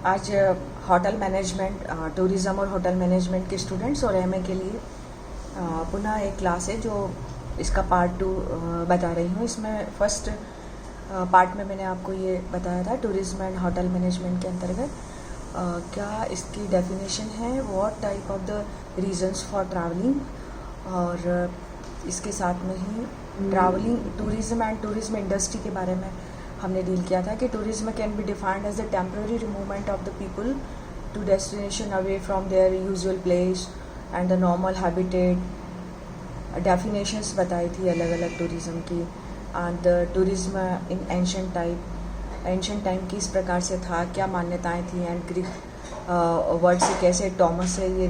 आज hotel management, tourism और hotel management के स्टूडेंट्स और एमए के लिए पुनः एक क्लास है जो इसका पार्ट 2 बता रही हूँ। इसमें फर्स्ट पार्ट में मैंने आपको ये बताया था टूरिज़्म एंड होटल मैनेजमेंट के अंतर्गत क्या इसकी डेफिनेशन है, what type of the reasons for travelling, और इसके साथ में ही travelling tourism and tourism industry के बारे में हमने डील किया था कि tourism can be defined as the temporary removement of the people to destination away from their usual place and the normal habitat. Definitions बताई थी अलग अलग टूरिज्म की। And the tourism in ancient time किस प्रकार से था, क्या मान्यताएं थी, एंड ग्रीक वर्ड से कैसे, टॉमस से ये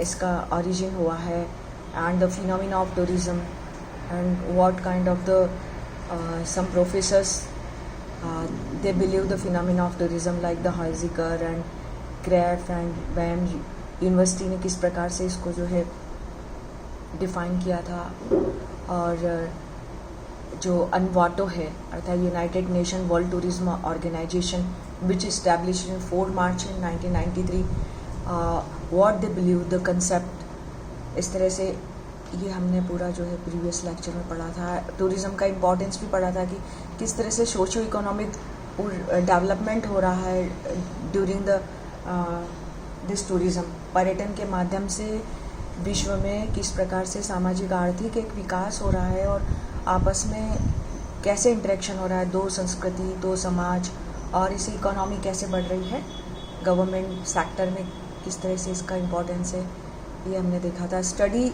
इसका ओरिजिन हुआ है, and the phenomena of tourism and what kind of the some professors they believe the phenomena of tourism like the Heidegger and Kraft and Bam university ने किस प्रकार से इसको जो है डिफ़ाइन किया था। और जो अनवाटो है अर्थात United Nation World Tourism Organization which established in 4 March in 1993, what they believe the concept. इस तरह से ये हमने पूरा जो है प्रीवियस लेक्चर में पढ़ा था। टूरिज़्म का इम्पोर्टेंस भी पढ़ा था कि किस तरह से सोशो इकोनॉमिक डेवलपमेंट हो रहा है ड्यूरिंग द दिस टूरिज़्म। पर्यटन के माध्यम से विश्व में किस प्रकार से सामाजिक आर्थिक एक विकास हो रहा है और आपस में कैसे इंटरेक्शन हो रहा है, दो संस्कृति, दो समाज, और इसी इकोनॉमी कैसे बढ़ रही है, गवर्नमेंट सेक्टर में किस तरह से इसका इम्पोर्टेंस है, ये हमने देखा था। स्टडी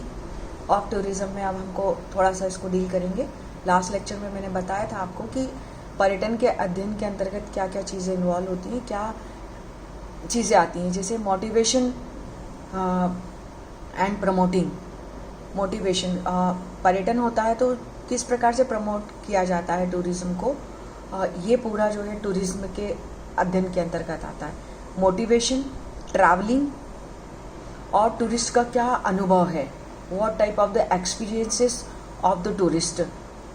ऑफ टूरिज़्म में अब हमको थोड़ा सा इसको डील करेंगे। लास्ट लेक्चर में मैंने बताया था आपको कि पर्यटन के अध्ययन के अंतर्गत क्या क्या चीज़ें इन्वॉल्व होती हैं, क्या चीज़ें आती हैं, जैसे मोटिवेशन एंड प्रमोटिंग। मोटिवेशन, पर्यटन होता है तो किस प्रकार से प्रमोट किया जाता है टूरिज़्म को, ये पूरा जो है टूरिज़्म के अध्ययन के अंतर्गत आता है। मोटिवेशन, ट्रैवलिंग और टूरिस्ट का क्या अनुभव है, what type of the experiences of the tourist,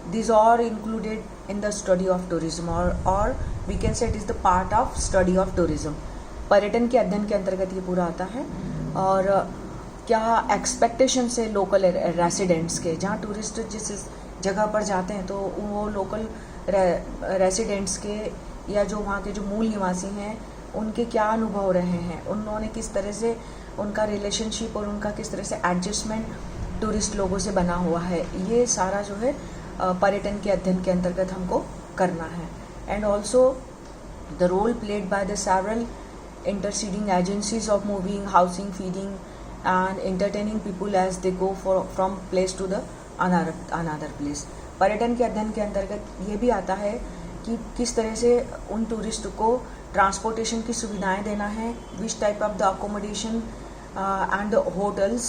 these are included in the study of tourism, or we can say it is the part of study of tourism। पर्यटन के अध्ययन के अंतर्गत ये पूरा आता है। और क्या एक्सपेक्टेशन से लोकल रेसिडेंट्स के, जहाँ टूरिस्ट जिस जगह पर जाते हैं तो वो लोकल रेसिडेंट्स के या जो वहाँ के जो मूल निवासी हैं उनके क्या अनुभव रहे हैं, उन्होंने किस तरह से उनका रिलेशनशिप और उनका किस तरह से एडजस्टमेंट टूरिस्ट लोगों से बना हुआ है, ये सारा जो है पर्यटन के अध्ययन के अंतर्गत हमको करना है। And also the role played by the several interceding agencies of moving, housing, feeding and entertaining people as they go from place to the another place. पर्यटन के अध्ययन के अंतर्गत ये भी आता है कि किस तरह से उन टूरिस्ट को ट्रांसपोर्टेशन की सुविधाएं देना है, which type of the accommodation and the hotels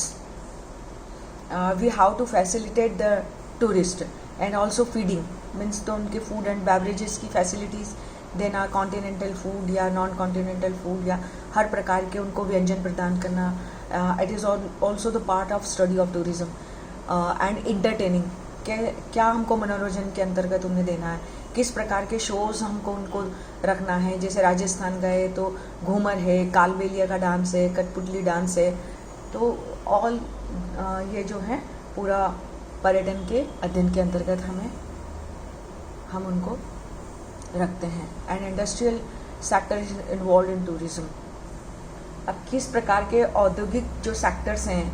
we have to facilitate the tourist, and also feeding means तो उनके food and beverages की facilities देना, कॉन्टिनेंटल फूड या नॉन कॉन्टिनेंटल फूड या हर प्रकार के उनको व्यंजन प्रदान करना। It is also the part of study of tourism. And entertaining, क्या हमको मनोरंजन के अंतर्गत उन्हें देना है, किस प्रकार के शोज़ हमको उनको रखना है। जैसे राजस्थान गए तो घूमर है, कालबेलिया का डांस है, कठपुतली डांस है, तो ऑल ये जो है पूरा पर्यटन के अध्ययन के अंतर्गत हम उनको रखते हैं। And industrial sector is involve in tourism. अब किस प्रकार के औद्योगिक जो सेक्टर्स हैं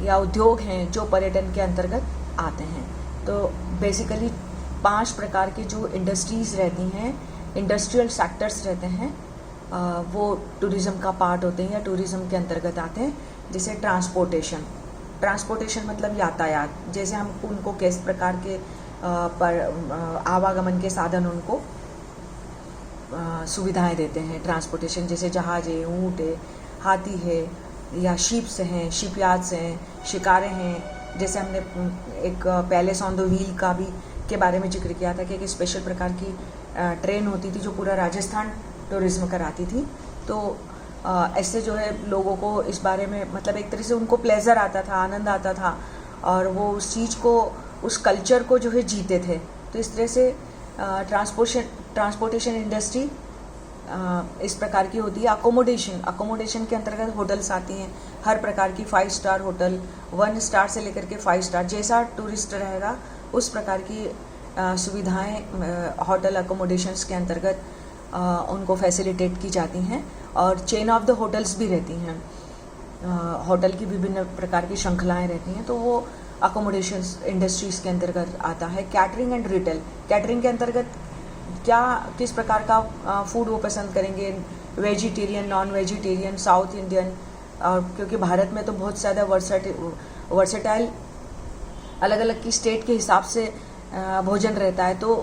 या उद्योग हैं जो पर्यटन के अंतर्गत आते हैं, तो बेसिकली 5 प्रकार की जो इंडस्ट्रीज़ रहती हैं, इंडस्ट्रियल सेक्टर्स रहते हैं, वो टूरिज़्म का पार्ट होते हैं या टूरिज़्म के अंतर्गत आते हैं। जैसे ट्रांसपोर्टेशन मतलब यातायात, जैसे हम उनको किस प्रकार के पर आवागमन के साधन उनको सुविधाएं देते हैं। ट्रांसपोर्टेशन जैसे जहाज है, ऊँट है, हाथी है, या शिप्स हैं, शिपयार्ड्स हैं, शिकारे हैं। जैसे हमने एक पैलेस ऑन द व्हील का भी के बारे में जिक्र किया था कि एक स्पेशल प्रकार की ट्रेन होती थी जो पूरा राजस्थान टूरिज्म कराती थी। तो ऐसे जो है लोगों को इस बारे में मतलब एक तरह से उनको प्लेजर आता था, आनंद आता था, और वो उस चीज़ को, उस कल्चर को जो है जीते थे। तो इस तरह से ट्रांसपोर्टेशन इंडस्ट्री इस प्रकार की होती है। अकोमोडेशन के अंतर्गत होटल्स आती हैं, हर प्रकार की 5 स्टार होटल, 1 स्टार से लेकर के 5 स्टार, जैसा टूरिस्ट रहेगा उस प्रकार की सुविधाएं होटल अकोमोडेशंस के अंतर्गत उनको फैसिलिटेट की जाती हैं। और चेन ऑफ द होटल्स भी रहती हैं, होटल की विभिन्न प्रकार की श्रृंखलाएं रहती हैं, तो वो अकोमोडेशंस इंडस्ट्रीज़ के अंतर्गत आता है। कैटरिंग एंड रिटेल, कैटरिंग के अंतर्गत किस प्रकार का फूड वो पसंद करेंगे, vegetarian, non vegetarian, south Indian, और क्योंकि भारत में तो बहुत ज़्यादा वर्सेटाइल अलग अलग की स्टेट के हिसाब से भोजन रहता है, तो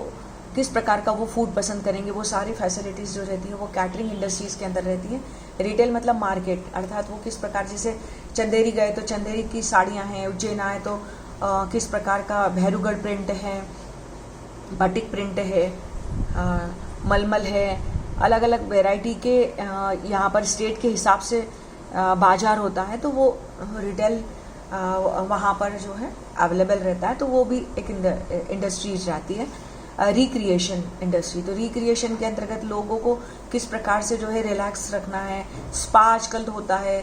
किस प्रकार का वो फूड पसंद करेंगे, वो सारी फैसिलिटीज़ जो रहती हैं वो कैटरिंग इंडस्ट्रीज़ के अंदर रहती हैं। रिटेल मतलब मार्केट, अर्थात वो किस प्रकार, जैसे चंदेरी गए तो चंदेरी की साड़ियाँ हैं, उज्जैन आए तो किस प्रकार का भैरूगढ़ प्रिंट है, बाटिक प्रिंट है, मलमल है, अलग अलग वैरायटी के यहाँ पर स्टेट के हिसाब से बाजार होता है, तो वो रिटेल वहाँ पर जो है अवेलेबल रहता है, तो वो भी एक इंडस्ट्रीज जाती है। रिक्रिएशन इंडस्ट्री, तो रिक्रिएशन के अंतर्गत लोगों को किस प्रकार से जो है रिलैक्स रखना है, स्पा आजकल होता है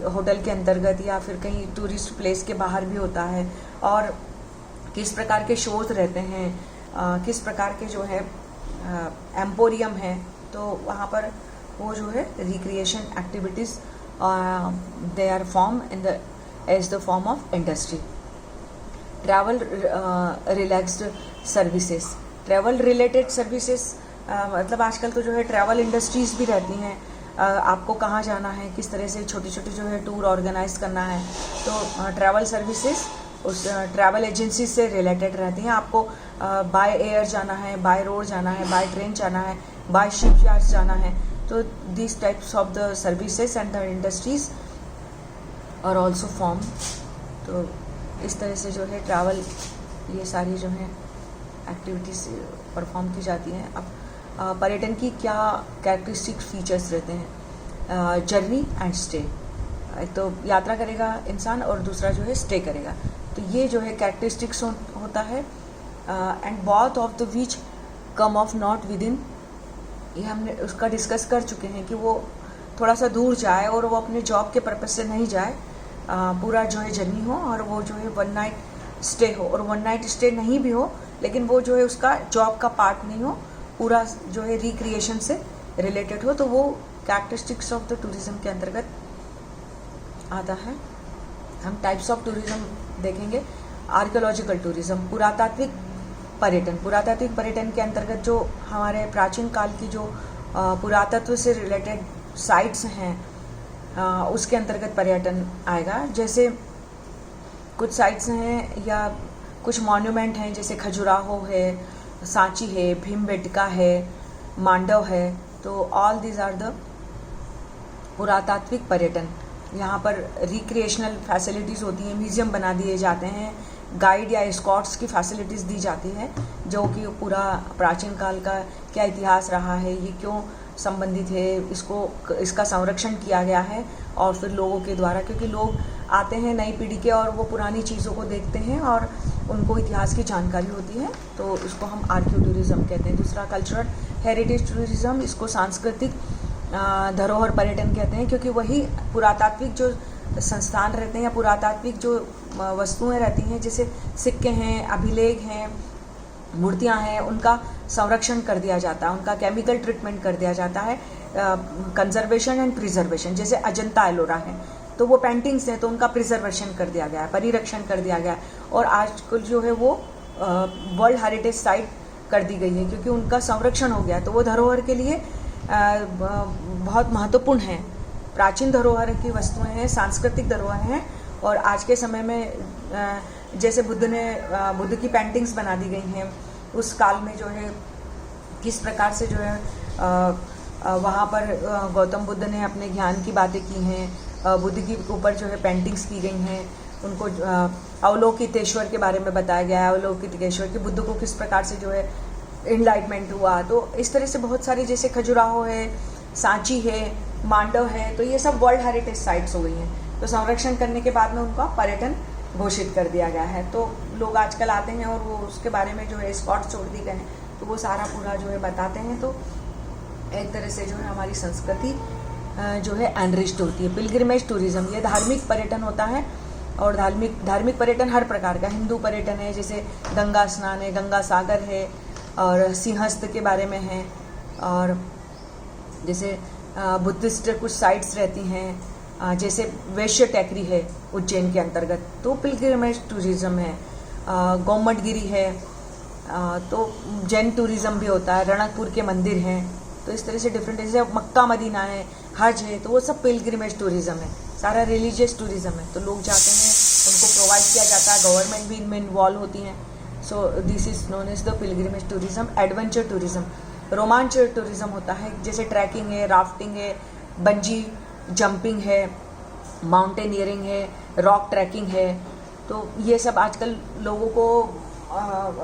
होटल के अंतर्गत या फिर कहीं टूरिस्ट प्लेस के बाहर भी होता है, और किस प्रकार के शोज रहते हैं, किस प्रकार के जो है एम्पोरियम है, तो वहाँ पर वो जो है recreation activities they are form in the as the form of industry. Travel relaxed services, travel related services मतलब आजकल तो जो है ट्रैवल इंडस्ट्रीज़ भी रहती हैं, आपको कहाँ जाना है, किस तरह से छोटे छोटे जो है टूर ऑर्गेनाइज करना है, तो ट्रैवल सर्विसेज उस ट्रैवल एजेंसी से रिलेटेड रहती हैं। आपको बाय एयर जाना है, बाय रोड जाना है, बाय ट्रेन जाना है, बाय शिप यार्ड्स जाना है, तो this types of the services and the industries और ऑल्सो फॉर्म। तो इस तरह से जो है ट्रैवल, ये सारी जो है एक्टिविटीज़ परफॉर्म की जाती हैं। अब पर्यटन की क्या कैरेक्टरिस्टिक फीचर्स रहते हैं, जर्नी एंड स्टे, एक तो यात्रा करेगा इंसान और दूसरा जो है स्टे करेगा, तो ये जो है कैरेक्टरिस्टिक्स होता है। And both of the which come of not with in, ये हमने उसका डिस्कस कर चुके हैं कि वो थोड़ा सा दूर जाए और वो अपने जॉब के पर्पज से नहीं जाए, पूरा जो है जर्नी हो और वो जो है 1 नाइट स्टे हो, और 1 नाइट स्टे नहीं भी हो लेकिन वो जो है उसका जॉब का पार्ट नहीं हो, पूरा जो है रिक्रिएशन से रिलेटेड हो, तो वो कैरेक्टरिस्टिक्स ऑफ द टूरिज्म के अंतर्गत आता है। हम टाइप्स ऑफ टूरिज्म देखेंगे। आर्कियोलॉजिकल टूरिज्म, पुरातात्विक पर्यटन, पुरातात्विक पर्यटन के अंतर्गत जो हमारे प्राचीन काल की जो पुरातत्व से रिलेटेड साइट्स हैं उसके अंतर्गत पर्यटन आएगा। जैसे कुछ साइट्स हैं या कुछ मॉन्यूमेंट हैं, जैसे खजुराहो है, सांची है, भीमबेटका है, मांडव है, तो ऑल दीज आर द पुरातात्विक पर्यटन। यहाँ पर रिक्रिएशनल फैसिलिटीज़ होती हैं, म्यूज़ियम बना दिए जाते हैं, गाइड या एस्कॉर्ट्स की फैसिलिटीज़ दी जाती है, जो कि पूरा प्राचीन काल का क्या इतिहास रहा है, ये क्यों संबंधित है, इसका संरक्षण किया गया है, और फिर लोगों के द्वारा, क्योंकि लोग आते हैं नई पीढ़ी के और वो पुरानी चीज़ों को देखते हैं और उनको इतिहास की जानकारी होती है, तो इसको हम आर्कियो टूरिज़्म कहते हैं। दूसरा कल्चरल हेरिटेज टूरिज़्म, इसको सांस्कृतिक धरोहर पर्यटन कहते हैं, क्योंकि वही पुरातात्विक जो संस्थान रहते हैं या पुरातात्विक जो वस्तुएं रहती हैं, जैसे सिक्के हैं, अभिलेख हैं, मूर्तियां हैं, उनका संरक्षण कर दिया जाता है, उनका केमिकल ट्रीटमेंट कर दिया जाता है, कंजर्वेशन एंड प्रिजर्वेशन। जैसे अजंता एलोरा है तो वो पेंटिंग्स हैं, तो उनका प्रिजर्वेशन कर दिया गया है, परिरक्षण कर दिया गया है, और आजकल जो है वो वर्ल्ड हेरिटेज साइट कर दी गई है, क्योंकि उनका संरक्षण हो गया है, तो वो धरोहर के लिए बहुत महत्वपूर्ण है। प्राचीन धरोहर की वस्तुएं हैं, सांस्कृतिक धरोहर हैं, और आज के समय में जैसे बुद्ध की पेंटिंग्स बना दी गई हैं, उस काल में जो है किस प्रकार से जो है वहाँ पर गौतम बुद्ध ने अपने ज्ञान की बातें की हैं, बुद्ध के ऊपर जो है पेंटिंग्स की गई हैं, उनको अवलोकितेश्वर के बारे में बताया गया है, अवलोकितेश्वर के बुद्ध को किस प्रकार से जो है इनलाइटमेंट हुआ। तो इस तरह से बहुत सारी, जैसे खजुराहो है, सांची है, मांडव है, तो ये सब वर्ल्ड हेरिटेज साइट्स हो गई हैं, तो संरक्षण करने के बाद में उनका पर्यटन घोषित कर दिया गया है। तो लोग आजकल आते हैं और वो उसके बारे में जो है स्पॉट छोड़ दिए गए हैं, तो वो सारा पूरा जो है बताते हैं। तो एक तरह से जो है हमारी संस्कृति जो है एनरिच्ड होती है। पिलग्रिमेज टूरिज्म ये धार्मिक पर्यटन होता है, और धार्मिक पर्यटन हर प्रकार का, हिंदू पर्यटन है जैसे गंगा स्नान है, गंगा सागर है, और सिंहस्थ के बारे में है, और जैसे बुद्धिस्ट कुछ साइट्स रहती हैं, जैसे वैश्य टेकरी है उज्जैन के अंतर्गत, तो पिलग्रिमेज टूरिज्म है। गोमटगिरी है, तो जैन टूरिज्म भी होता है, रणकपुर के मंदिर हैं, तो इस तरह से डिफरेंट, जैसे मक्का मदीना है, हज है, तो वो सब पिलग्रिमेज टूरिज्म है, सारा रिलीजियस टूरिज्म है। तो लोग जाते हैं, उनको प्रोवाइड किया जाता है, गवर्नमेंट भी इनमें इन्वॉल्व होती हैं। So this is known as the pilgrimage tourism. Adventure tourism, रोमांच टूरिज्म होता है, जैसे ट्रैकिंग है, राफ्टिंग है, बंजी जंपिंग है, माउंटेनियरिंग है, रॉक ट्रैकिंग है। तो ये सब आजकल लोगों को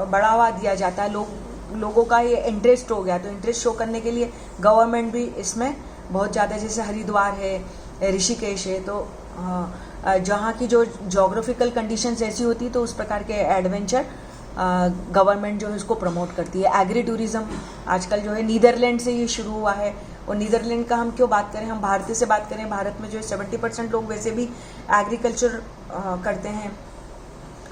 बढ़ावा दिया जाता है, लोगों का ये इंटरेस्ट हो गया, तो इंटरेस्ट शो करने के लिए गवर्नमेंट भी इसमें बहुत ज़्यादा, जैसे हरिद्वार है, ऋषिकेश है, तो जहाँ की जो जोग्राफिकल कंडीशंस ऐसी होती है तो उस प्रकार के एडवेंचर गवर्नमेंट जो है उसको प्रमोट करती है। एग्री टूरिज्म आजकल जो है नीदरलैंड से ये शुरू हुआ है, और नीदरलैंड का हम क्यों बात करें, हम भारत से बात करें, भारत में जो है 70% लोग वैसे भी एग्रीकल्चर करते हैं,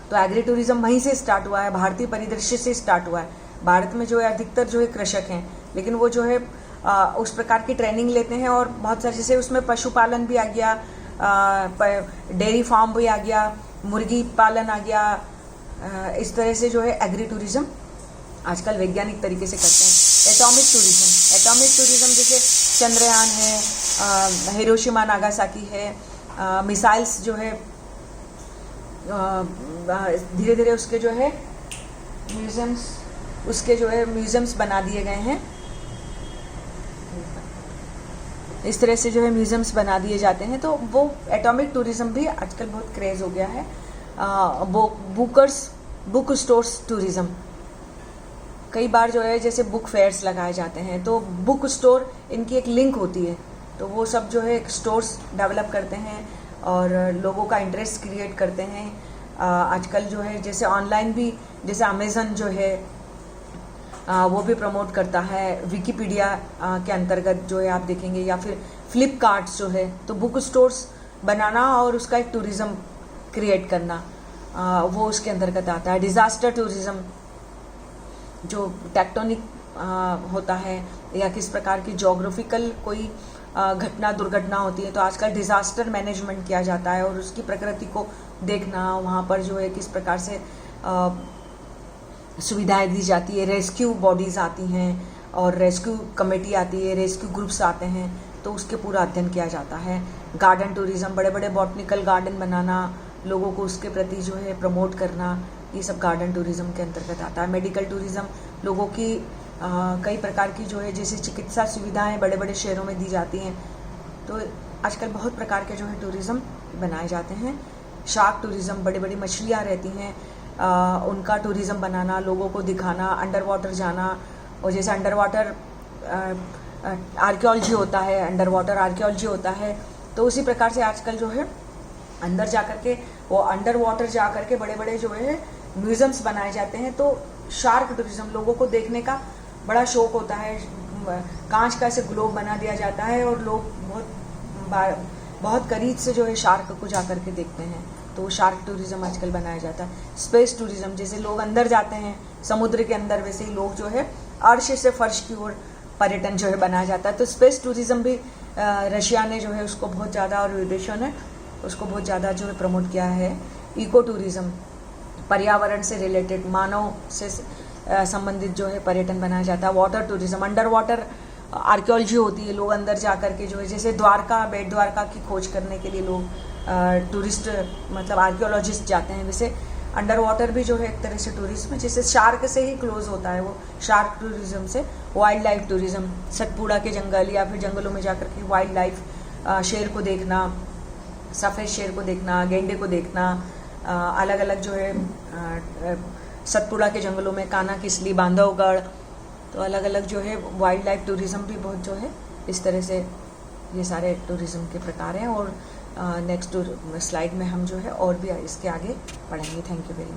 तो एग्री टूरिज्म वहीं से स्टार्ट हुआ है, भारतीय परिदृश्य से स्टार्ट हुआ है। भारत में जो है अधिकतर जो है कृषक हैं, लेकिन वो जो है उस प्रकार की ट्रेनिंग लेते हैं, और बहुत सारे जैसे उसमें पशुपालन भी आ गया, डेयरी फार्म भी आ गया, मुर्गी पालन आ गया, इस तरह से जो है एग्री टूरिज्म आजकल वैज्ञानिक तरीके से करते हैं। एटॉमिक टूरिज्म जैसे चंद्रयान है, हिरोशिमा नागासाकी है, मिसाइल्स जो है धीरे धीरे उसके जो है म्यूजियम्स बना दिए गए हैं, इस तरह से जो है म्यूजियम्स बना दिए जाते हैं। तो वो एटॉमिक टूरिज्म भी आजकल बहुत क्रेज हो गया है। बुक स्टोर्स टूरिज्म, कई बार जो है जैसे बुक फेयर्स लगाए जाते हैं, तो बुक स्टोर इनकी एक लिंक होती है, तो वो सब जो है एक स्टोर्स डेवलप करते हैं और लोगों का इंटरेस्ट क्रिएट करते हैं। आजकल जो है जैसे ऑनलाइन भी, जैसे अमेज़न जो है वो भी प्रमोट करता है, विकिपीडिया के अंतर्गत जो है आप देखेंगे, या फिर फ्लिपकार्ट जो है, तो बुक स्टोर्स बनाना और उसका एक टूरिज़्म क्रिएट करना वो उसके अंतर्गत आता है। डिज़ास्टर टूरिज़्म, जो टेक्टोनिक होता है या किस प्रकार की जोग्राफिकल कोई दुर्घटना होती है, तो आजकल डिज़ास्टर मैनेजमेंट किया जाता है, और उसकी प्रकृति को देखना, वहाँ पर जो है किस प्रकार से सुविधाएं दी जाती है, रेस्क्यू बॉडीज़ आती हैं और रेस्क्यू कमेटी आती है, रेस्क्यू ग्रुप्स आते हैं, तो उसके पूरा अध्ययन किया जाता है। गार्डन टूरिज़्म, बड़े बड़े बॉटनिकल गार्डन बनाना, लोगों को उसके प्रति जो है प्रमोट करना, ये सब गार्डन टूरिज़्म के अंतर्गत आता है। मेडिकल टूरिज़्म, लोगों की कई प्रकार की जो है जैसे चिकित्सा सुविधाएं बड़े बड़े शहरों में दी जाती हैं, तो आजकल बहुत प्रकार के जो है टूरिज़्म बनाए जाते हैं। शार्क टूरिज़्म, बड़ी बड़ी मछलियाँ रहती हैं, उनका टूरिज़्म बनाना, लोगों को दिखाना, अंडर वाटर जाना, और जैसे अंडर वाटर आर्कियोलॉजी होता है, अंडर वाटर आर्कियोलॉजी होता है, तो उसी प्रकार से आजकल जो है अंदर जा कर के, वो अंडर वाटर जा कर के बड़े बड़े जो है म्यूजियम्स बनाए जाते हैं। तो शार्क टूरिज़्म, लोगों को देखने का बड़ा शौक होता है, कांच का ऐसे ग्लोब बना दिया जाता है और लोग बहुत करीब से जो है शार्क को जा कर के देखते हैं, तो वो शार्क टूरिज़्म आजकल बनाया जाता है। स्पेस टूरिज़्म, जैसे लोग अंदर जाते हैं समुद्र के अंदर, वैसे ही लोग जो है अर्श से फर्श की ओर पर्यटन जो है बनाया जाता है। तो स्पेस टूरिज़्म भी रशिया ने जो है उसको बहुत ज़्यादा, और विदेशों ने उसको बहुत ज़्यादा जो है प्रमोट किया है। इको टूरिज़्म, पर्यावरण से रिलेटेड, मानव से संबंधित जो है पर्यटन बनाया जाता है। Water tourism, under water archaeology होती है, लोग अंदर जा कर के जो है, जैसे द्वारका, बेट द्वारका की खोज करने के लिए लोग टूरिस्ट मतलब आर्कियोलॉजिस्ट जाते हैं, वैसे अंडर वाटर भी जो है एक तरह से टूरिज्म, जैसे शार्क से ही क्लोज होता है वो, शार्क टूरिज्म से। वाइल्ड लाइफ टूरिज्म, सतपुड़ा के जंगल या फिर जंगलों में जाकर के वाइल्ड लाइफ, शेर को देखना, सफ़ेद शेर को देखना, गेंडे को देखना, अलग अलग जो है सतपुड़ा के जंगलों में कान्हा किसली, बांधवगढ़, तो अलग अलग जो है वाइल्ड लाइफ टूरिज्म भी बहुत जो है इस तरह से, ये सारे टूरिज्म के प्रकार हैं। और नेक्स्ट स्लाइड में हम जो है और भी इसके आगे पढ़ेंगे। Thank you very much.